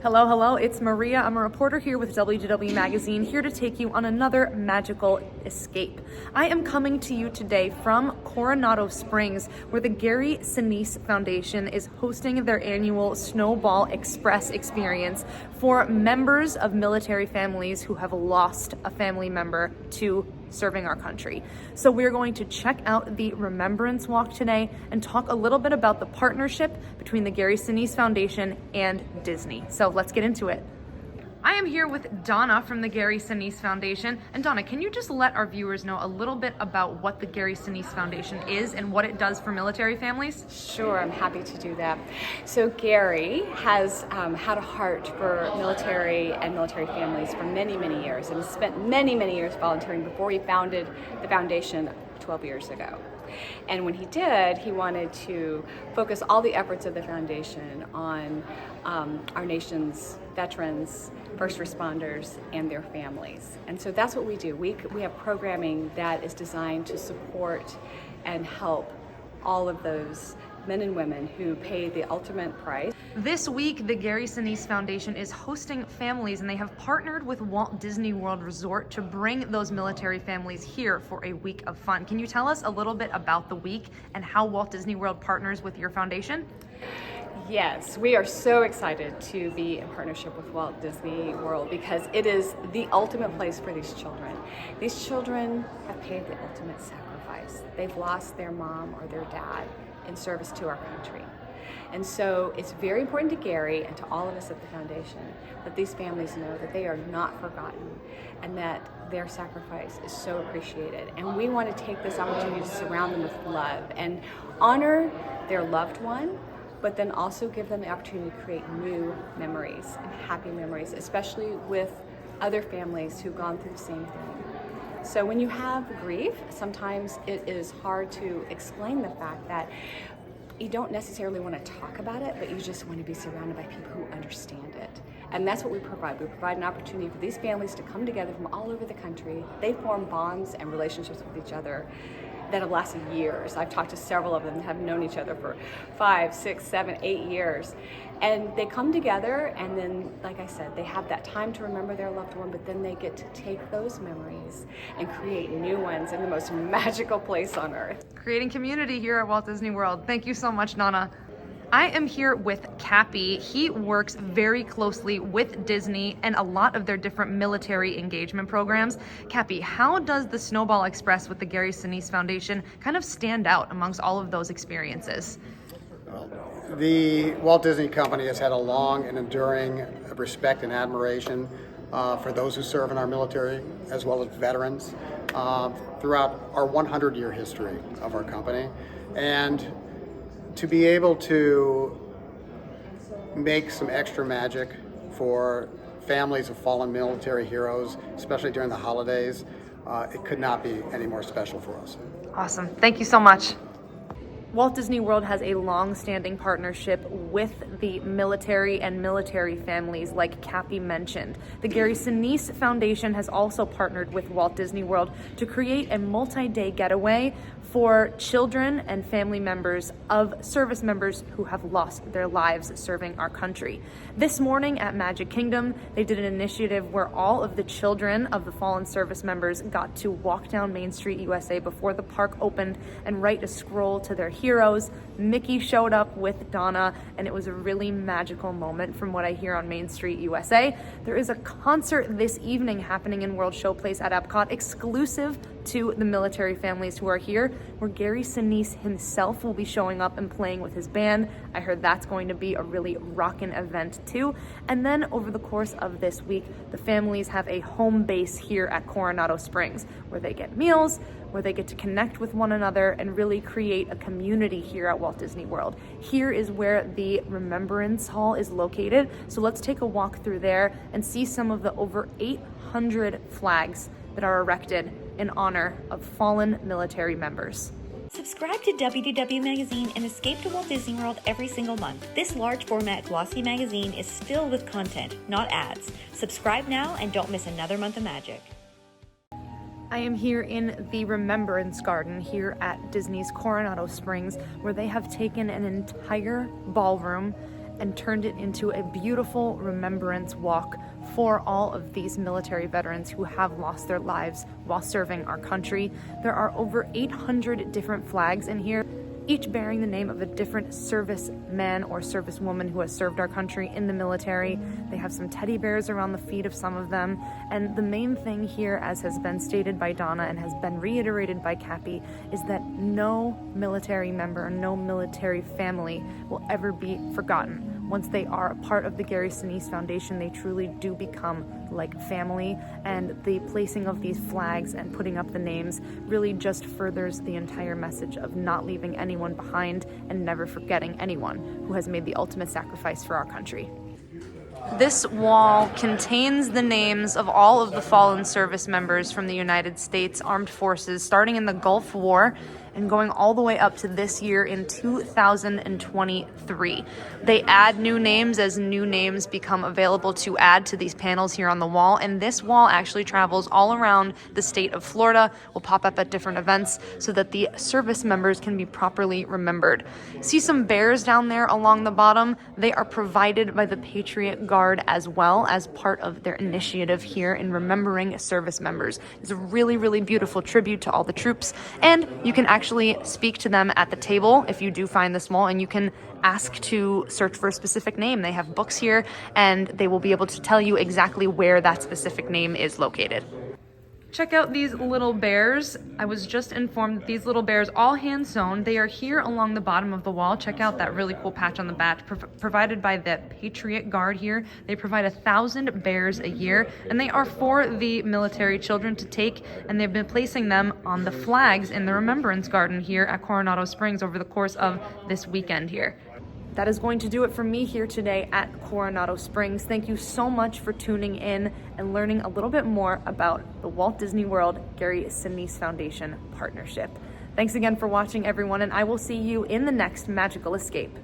Hello, hello, it's Maria. I'm a reporter here with WDW Magazine, here to take you on another magical escape. I am coming to you today from Coronado Springs, where the Sinise Foundation is hosting their annual Snowball Express experience for members of military families who have lost a family member to serving our country. So we're going to check out the Remembrance Walk today and talk a little bit about the partnership between the Sinise Foundation and Disney. So let's get into it. I am here with Donna from the Sinise Foundation. And Donna, can you just let our viewers know a little bit about what the Sinise Foundation is and what it does for military families? Sure, I'm happy to do that. So Gary has had a heart for military and military families for many, many years, and has spent many, many years volunteering before he founded the foundation 12 years ago. And when he did, he wanted to focus all the efforts of the foundation on our nation's veterans, first responders, and their families. And so that's what we do. We have programming that is designed to support and help all of those men and women who pay the ultimate price. This week, the Sinise Foundation is hosting families, and they have partnered with Walt Disney World Resort to bring those military families here for a week of fun. Can you tell us a little bit about the week and how Walt Disney World partners with your foundation? Yes, we are so excited to be in partnership with Walt Disney World because it is the ultimate place for these children. These children have paid the ultimate sacrifice. They've lost their mom or their dad in service to our country. And so it's very important to Gary and to all of us at the foundation that these families know that they are not forgotten and that their sacrifice is so appreciated. And we want to take this opportunity to surround them with love and honor their loved one, but then also give them the opportunity to create new memories and happy memories, especially with other families who've gone through the same thing. So when you have grief, sometimes it is hard to explain the fact that you don't necessarily want to talk about it, but you just want to be surrounded by people who understand it. And that's what we provide. We provide an opportunity for these families to come together from all over the country. They form bonds and relationships with each other that have lasted years. I've talked to several of them that have known each other for 5, 6, 7, 8 years. And they come together, and then, like I said, they have that time to remember their loved one, but then they get to take those memories and create new ones in the most magical place on earth. Creating community here at Walt Disney World. Thank you so much, Donna. I am here with Cappy. He works very closely with Disney and a lot of their different military engagement programs. Cappy, how does the Snowball Express with the Sinise Foundation kind of stand out amongst all of those experiences? Well, the Walt Disney Company has had a long and enduring respect and admiration for those who serve in our military, as well as veterans, throughout our 100-year history of our company. And to be able to make some extra magic for families of fallen military heroes, especially during the holidays, it could not be any more special for us. Awesome. Thank you so much. Walt Disney World has a long-standing partnership with the military and military families, like Cappy mentioned. The Sinise Foundation has also partnered with Walt Disney World to create a multi-day getaway for children and family members of service members who have lost their lives serving our country. This morning at Magic Kingdom, they did an initiative where all of the children of the fallen service members got to walk down Main Street USA before the park opened and write a scroll to their heroes. Mickey showed up with Donna, and it was a really magical moment from what I hear on Main Street USA. There is a concert this evening happening in World Showplace at Epcot, exclusive to the military families who are here, where Sinise himself will be showing up and playing with his band. I heard that's going to be a really rockin' event too. And then over the course of this week, the families have a home base here at Coronado Springs, where they get meals, where they get to connect with one another and really create a community here at Walt Disney World. Here is where the Remembrance Hall is located. So let's take a walk through there and see some of the over 800 flags that are erected in honor of fallen military members. Subscribe to WDW Magazine and escape to Walt Disney World every single month. This large format glossy magazine is filled with content, not ads. Subscribe now and don't miss another month of magic. I am here in the Remembrance Garden here at Disney's Coronado Springs, where they have taken an entire ballroom and turned it into a beautiful remembrance walk for all of these military veterans who have lost their lives while serving our country. There are over 800 different flags in here, each bearing the name of a different serviceman or servicewoman who has served our country in the military. They have some teddy bears around the feet of some of them. And the main thing here, as has been stated by Donna and has been reiterated by Cappy, is that no military member, no military family will ever be forgotten. Once they are a part of the Gary Sinise Foundation, they truly do become like family, and the placing of these flags and putting up the names really just furthers the entire message of not leaving anyone behind and never forgetting anyone who has made the ultimate sacrifice for our country. This wall contains the names of all of the fallen service members from the United States Armed Forces, starting in the Gulf War and going all the way up to this year in 2023. They add new names as new names become available to add to these panels here on the wall, and this wall actually travels all around the state of Florida, will pop up at different events so that the service members can be properly remembered. See some bears down there along the bottom? They are provided by the Patriot Guard as well as part of their initiative here in remembering service members. It's a really, really beautiful tribute to all the troops, and you can actually speak to them at the table if you do find this wall, and you can ask to search for a specific name. They have books here, and they will be able to tell you exactly where that specific name is located. Check out these little bears. I was just informed that these little bears, all hand sewn, they are here along the bottom of the wall. Check out that really cool patch on the back provided by the Patriot Guard here. They provide 1,000 bears a year, and they are for the military children to take, and they've been placing them on the flags in the Remembrance Garden here at Coronado Springs over the course of this weekend here. That is going to do it for me here today at Coronado Springs. Thank you so much for tuning in and learning a little bit more about the Walt Disney World Gary Sinise Foundation partnership. Thanks again for watching, everyone, and I will see you in the next magical escape.